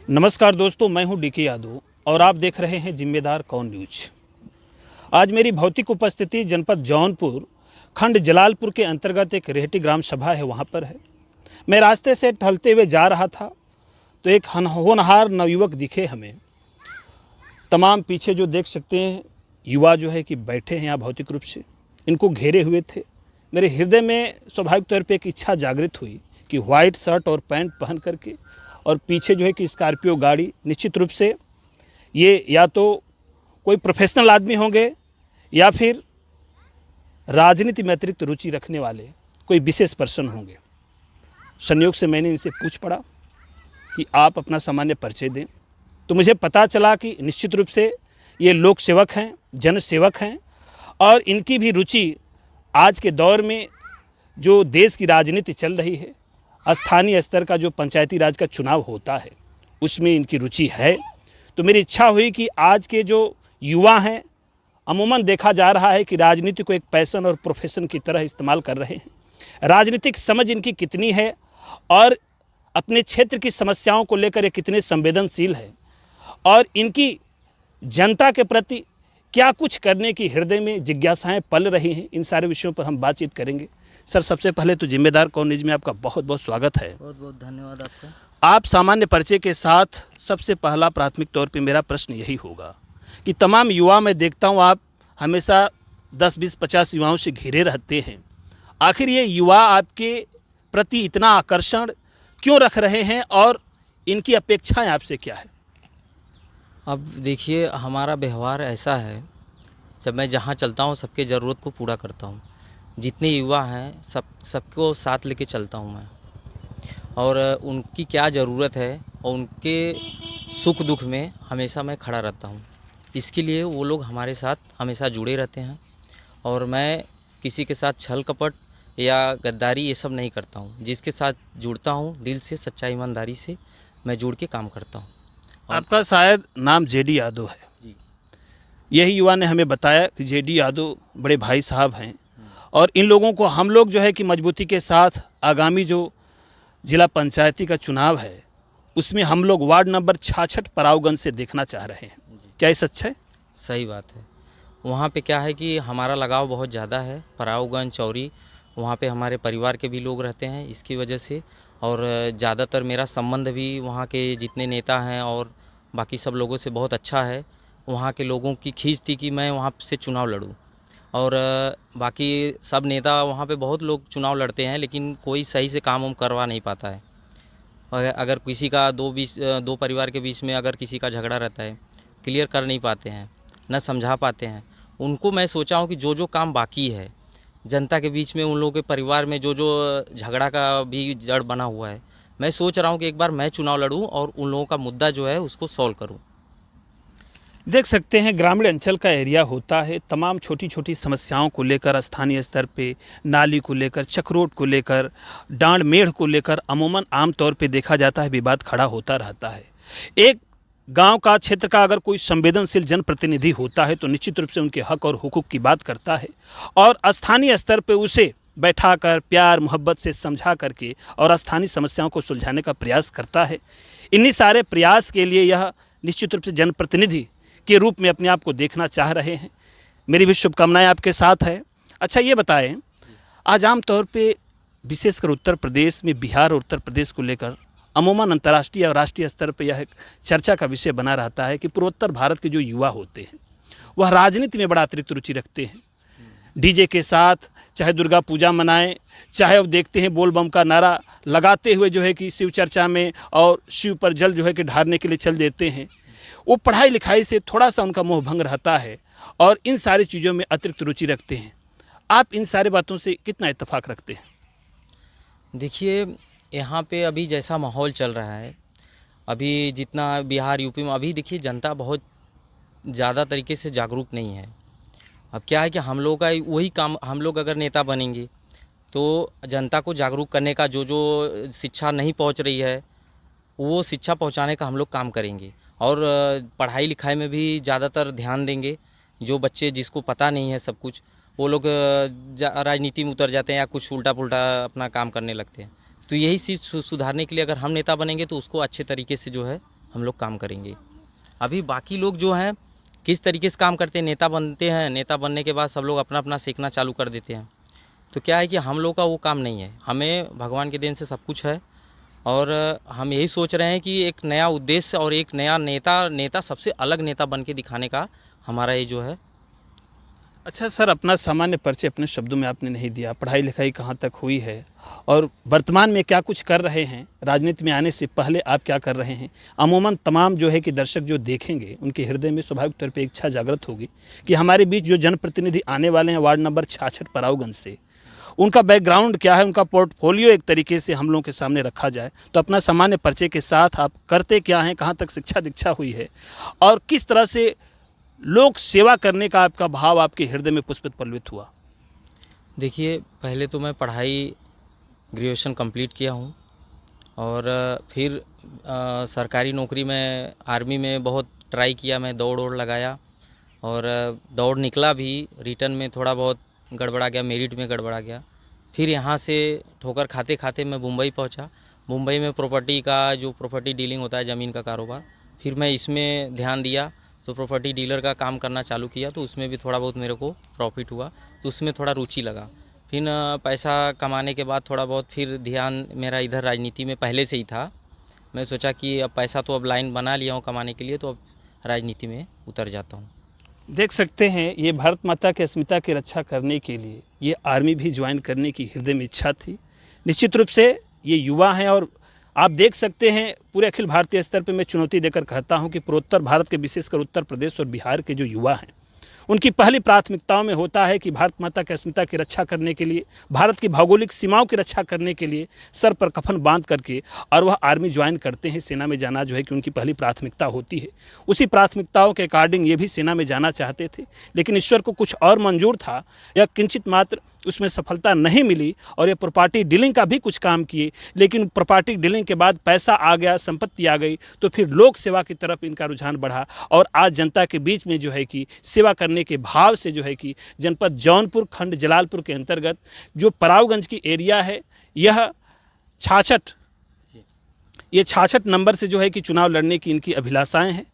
नमस्कार दोस्तों, मैं हूं डीके यादव और आप देख रहे हैं जिम्मेदार कौन न्यूज। आज मेरी भौतिक उपस्थिति जनपद जौनपुर खंड जलालपुर के अंतर्गत एक रेहटी ग्राम सभा है, वहां पर है। मैं रास्ते से टहलते हुए जा रहा था तो एक होनहार नवयुवक दिखे हमें। तमाम पीछे जो देख सकते हैं युवा जो है कि बैठे हैं यहाँ भौतिक रूप से, इनको घेरे हुए थे। मेरे हृदय में स्वाभाविक तौर पे एक इच्छा जागृत हुई कि व्हाइट शर्ट और पैंट पहन करके और पीछे जो है कि स्कॉर्पियो गाड़ी, निश्चित रूप से ये या तो कोई प्रोफेशनल आदमी होंगे या फिर राजनीति में अतिरिक्त रुचि रखने वाले कोई विशेष पर्सन होंगे। संयोग से मैंने इनसे पूछ पड़ा कि आप अपना सामान्य परिचय दें, तो मुझे पता चला कि निश्चित रूप से ये लोक सेवक हैं, जन सेवक हैं और इनकी भी रुचि आज के दौर में जो देश की राजनीति चल रही है, स्थानीय स्तर का जो पंचायती राज का चुनाव होता है उसमें इनकी रुचि है। तो मेरी इच्छा हुई कि आज के जो युवा हैं, अमूमन देखा जा रहा है कि राजनीति को एक पैशन और प्रोफेशन की तरह इस्तेमाल कर रहे हैं। राजनीतिक समझ इनकी कितनी है और अपने क्षेत्र की समस्याओं को लेकर ये कितने संवेदनशील है और इनकी जनता के प्रति क्या कुछ करने की हृदय में जिज्ञासाएं पल रही हैं, इन सारे विषयों पर हम बातचीत करेंगे। सर, सबसे पहले तो जिम्मेदार कौन न्यूज में आपका बहुत बहुत स्वागत है। बहुत बहुत धन्यवाद आपका। आप सामान्य परिचय के साथ सबसे पहला प्राथमिक तौर पे मेरा प्रश्न यही होगा कि तमाम युवा मैं देखता हूँ आप हमेशा 10, 20, 50 युवाओं से घिरे रहते हैं। आखिर ये युवा आपके प्रति इतना आकर्षण क्यों रख रहे हैं और इनकी अपेक्षाएं आपसे क्या है? अब देखिए, हमारा व्यवहार ऐसा है, जब मैं जहाँ चलता हूँ सबके ज़रूरत को पूरा करता हूँ। जितने युवा हैं सबको साथ लेके चलता हूँ मैं, और उनकी क्या ज़रूरत है और उनके सुख दुख में हमेशा मैं खड़ा रहता हूँ। इसके लिए वो लोग हमारे साथ हमेशा जुड़े रहते हैं और मैं किसी के साथ छल कपट या गद्दारी ये सब नहीं करता हूँ। जिसके साथ जुड़ता हूँ दिल से, सच्चाई ईमानदारी से मैं जुड़ के काम करता हूँ। आपका शायद नाम जेडी यादव है जी। यही युवा ने हमें बताया कि जेडी यादव बड़े भाई साहब हैं और इन लोगों को हम लोग जो है कि मजबूती के साथ आगामी जो जिला पंचायती का चुनाव है उसमें हम लोग वार्ड नंबर 66 परावगंज से देखना चाह रहे हैं। क्या ये सच है? सही बात है। वहाँ पे क्या है कि हमारा लगाव बहुत ज़्यादा है। परावगंज, चौरी, वहाँ पे हमारे परिवार के भी लोग रहते हैं इसकी वजह से, और ज़्यादातर मेरा संबंध भी वहाँ के जितने नेता हैं और बाकी सब लोगों से बहुत अच्छा है। वहाँ के लोगों की खींच थी कि मैं वहाँ से चुनाव लड़ूँ, और बाकी सब नेता वहाँ पे बहुत लोग चुनाव लड़ते हैं लेकिन कोई सही से काम करवा नहीं पाता है। अगर किसी का दो परिवार के बीच में अगर किसी का झगड़ा रहता है, क्लियर कर नहीं पाते हैं, न समझा पाते हैं। उनको मैं सोचा हूँ कि जो जो काम बाकी है जनता के बीच में, उन लोगों के परिवार में जो जो झगड़ा का भी जड़ बना हुआ है, मैं सोच रहा हूँ कि एक बार मैं चुनाव लड़ूँ और उन लोगों का मुद्दा जो है उसको सॉल्व करूँ। देख सकते हैं ग्रामीण अंचल का एरिया होता है, तमाम छोटी छोटी समस्याओं को लेकर स्थानीय स्तर पे, नाली को लेकर, चक्रोट को लेकर, डांड मेढ़ को लेकर अमूमन आम तौर पे देखा जाता है विवाद खड़ा होता रहता है। एक गांव का, क्षेत्र का अगर कोई संवेदनशील जनप्रतिनिधि होता है तो निश्चित रूप से उनके हक और हुकूक की बात करता है और स्थानीय स्तर पे उसे बैठाकर प्यार मोहब्बत से समझा करके और स्थानीय समस्याओं को सुलझाने का प्रयास करता है। इन्हीं सारे प्रयास के लिए यह निश्चित रूप से जनप्रतिनिधि के रूप में अपने आप को देखना चाह रहे हैं। मेरी भी शुभकामनाएं आपके साथ है। अच्छा, ये बताएं, आज आम तौर पे विशेषकर उत्तर प्रदेश में, बिहार और उत्तर प्रदेश को लेकर अमूमन अंतर्राष्ट्रीय और राष्ट्रीय स्तर पर यह एक चर्चा का विषय बना रहता है कि पूर्वोत्तर भारत के जो युवा होते हैं वह राजनीति में बड़ा अतिरिक्त रुचि रखते हैं। डीजे के साथ चाहे दुर्गा पूजा मनाएं, चाहे अब देखते हैं बोल बम का नारा लगाते हुए जो है कि शिव चर्चा में और शिव पर जल जो है कि ढारने के लिए चल देते हैं। वो पढ़ाई लिखाई से थोड़ा सा उनका मोह भंग रहता है और इन सारी चीज़ों में अतिरिक्त रुचि रखते हैं। आप इन सारी बातों से कितना इत्तेफाक रखते हैं? देखिए, यहाँ पे अभी जैसा माहौल चल रहा है, अभी जितना बिहार यूपी में, अभी देखिए जनता बहुत ज़्यादा तरीके से जागरूक नहीं है। अब क्या है कि हम लोग का वही काम, हम लोग अगर नेता बनेंगे तो जनता को जागरूक करने का, जो जो शिक्षा नहीं पहुँच रही है वो शिक्षा पहुँचाने का हम लोग काम करेंगे, और पढ़ाई लिखाई में भी ज़्यादातर ध्यान देंगे। जो बच्चे जिसको पता नहीं है सब कुछ, वो लोग राजनीति में उतर जाते हैं या कुछ उल्टा पुल्टा अपना काम करने लगते हैं। तो यही चीज़ सुधारने के लिए अगर हम नेता बनेंगे तो उसको अच्छे तरीके से जो है हम लोग काम करेंगे। अभी बाकी लोग जो हैं किस तरीके से काम करते हैं, नेता बनते हैं, नेता बनने के बाद सब लोग अपना अपना सीखना चालू कर देते हैं। तो क्या है कि हम लोग का वो काम नहीं है, हमें भगवान के देन से सब कुछ है और हम यही सोच रहे हैं कि एक नया उद्देश्य और एक नया नेता सबसे अलग नेता बन के दिखाने का हमारा ये जो है। अच्छा सर, अपना सामान्य परिचय अपने शब्दों में आपने नहीं दिया, पढ़ाई लिखाई कहाँ तक हुई है और वर्तमान में क्या कुछ कर रहे हैं, राजनीति में आने से पहले आप क्या कर रहे हैं। अमूमन तमाम जो है कि दर्शक जो देखेंगे उनके हृदय में स्वाभाविक तौर पे इच्छा जागृत होगी कि हमारे बीच जो जनप्रतिनिधि आने वाले हैं वार्ड नंबर 66 पराऊगंज से, उनका बैकग्राउंड क्या है, उनका पोर्टफोलियो एक तरीके से हम लोगों के सामने रखा जाए। तो अपना सामान्य परिचय के साथ आप करते क्या हैं, कहाँ तक शिक्षा दीक्षा हुई है और किस तरह से लोक सेवा करने का आपका भाव आपके हृदय में पुष्पित पल्लवित हुआ। देखिए, पहले तो मैं पढ़ाई ग्रेजुएशन कंप्लीट किया हूँ और फिर सरकारी नौकरी में आर्मी में बहुत ट्राई किया, मैं दौड़ लगाया और दौड़ निकला भी, रिटर्न में थोड़ा बहुत गड़बड़ा गया, मेरिट में गड़बड़ा गया। फिर यहाँ से ठोकर खाते खाते मैं मुंबई पहुँचा। मुंबई में प्रॉपर्टी डीलिंग होता है, ज़मीन का कारोबार, फिर मैं इसमें ध्यान दिया तो प्रॉपर्टी डीलर का काम करना चालू किया। तो उसमें भी थोड़ा बहुत मेरे को प्रॉफिट हुआ, तो उसमें थोड़ा रुचि लगा। फिर पैसा कमाने के बाद थोड़ा बहुत फिर ध्यान मेरा इधर राजनीति में पहले से ही था। मैं सोचा कि अब पैसा तो अब लाइन बना लिया हूँ कमाने के लिए, तो अब राजनीति में उतर जाता हूँ। देख सकते हैं ये भारत माता की अस्मिता की रक्षा करने के लिए ये आर्मी भी ज्वाइन करने की हृदय में इच्छा थी। निश्चित रूप से ये युवा हैं और आप देख सकते हैं पूरे अखिल भारतीय स्तर पे मैं चुनौती देकर कहता हूं कि पूर्वोत्तर भारत के विशेषकर उत्तर प्रदेश और बिहार के जो युवा हैं उनकी पहली प्राथमिकताओं में होता है कि भारत माता की अस्मिता की रक्षा करने के लिए, भारत की भौगोलिक सीमाओं की रक्षा करने के लिए सर पर कफन बांध करके और वह आर्मी ज्वाइन करते हैं। सेना में जाना जो है कि उनकी पहली प्राथमिकता होती है। उसी प्राथमिकताओं के अकॉर्डिंग ये भी सेना में जाना चाहते थे, लेकिन ईश्वर को कुछ और मंजूर था या किंचित मात्र उसमें सफलता नहीं मिली और ये प्रॉपर्टी डीलिंग का भी कुछ काम किए, लेकिन प्रॉपर्टी डीलिंग के बाद पैसा आ गया, संपत्ति आ गई, तो फिर लोक सेवा की तरफ इनका रुझान बढ़ा और आज जनता के बीच में जो है कि सेवा करने के भाव से जो है कि जनपद जौनपुर खंड जलालपुर के अंतर्गत जो पराऊगंज की एरिया है, यह 66 नंबर से जो है कि चुनाव लड़ने की इनकी अभिलाषाएं हैं।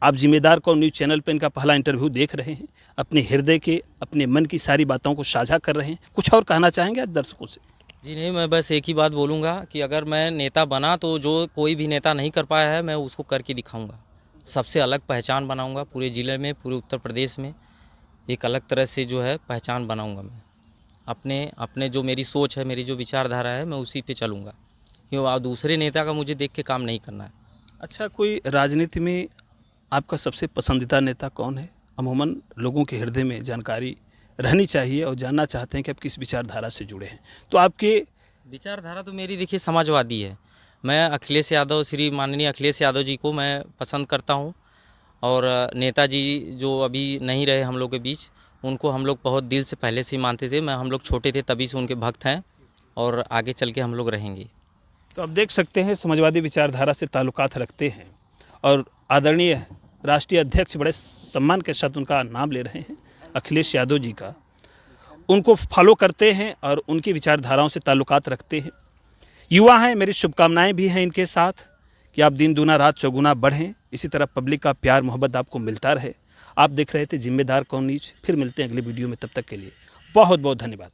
आप जिम्मेदार कौन न्यूज़ चैनल पर इनका पहला इंटरव्यू देख रहे हैं, अपने हृदय के, अपने मन की सारी बातों को साझा कर रहे हैं। कुछ और कहना चाहेंगे आज दर्शकों से? जी नहीं, मैं बस एक ही बात बोलूँगा कि अगर मैं नेता बना तो जो कोई भी नेता नहीं कर पाया है मैं उसको करके दिखाऊंगा। सबसे अलग पहचान बनाऊंगा पूरे ज़िले में, पूरे उत्तर प्रदेश में एक अलग तरह से जो है पहचान बनाऊंगा। मैं अपने जो मेरी सोच है, मेरी जो विचारधारा है, मैं उसी पे चलूँगा, क्यों दूसरे नेता का मुझे देख के काम नहीं करना है। अच्छा, कोई राजनीति में आपका सबसे पसंदीदा नेता कौन है? अमूमन लोगों के हृदय में जानकारी रहनी चाहिए और जानना चाहते हैं कि आप किस विचारधारा से जुड़े हैं। तो आपके विचारधारा तो मेरी देखिए समाजवादी है। मैं अखिलेश यादव, श्री माननीय अखिलेश यादव जी को मैं पसंद करता हूं और नेताजी जो अभी नहीं रहे हम लोग के बीच, उनको हम लोग बहुत दिल से पहले से ही मानते थे। हम लोग छोटे थे तभी से उनके भक्त हैं और आगे चल के हम लोग रहेंगे। तो आप देख सकते हैं समाजवादी विचारधारा से ताल्लुकात रखते हैं और आदरणीय राष्ट्रीय अध्यक्ष बड़े सम्मान के साथ उनका नाम ले रहे हैं, अखिलेश यादव जी का। उनको फॉलो करते हैं और उनकी विचारधाराओं से ताल्लुकात रखते हैं। युवा हैं, मेरी शुभकामनाएं भी हैं इनके साथ कि आप दिन दूना रात चौगुना बढ़ें, इसी तरह पब्लिक का प्यार मोहब्बत आपको मिलता रहे। आप देख रहे थे जिम्मेदार कौन न्यूज़। फिर मिलते हैं अगली वीडियो में, तब तक के लिए बहुत बहुत धन्यवाद।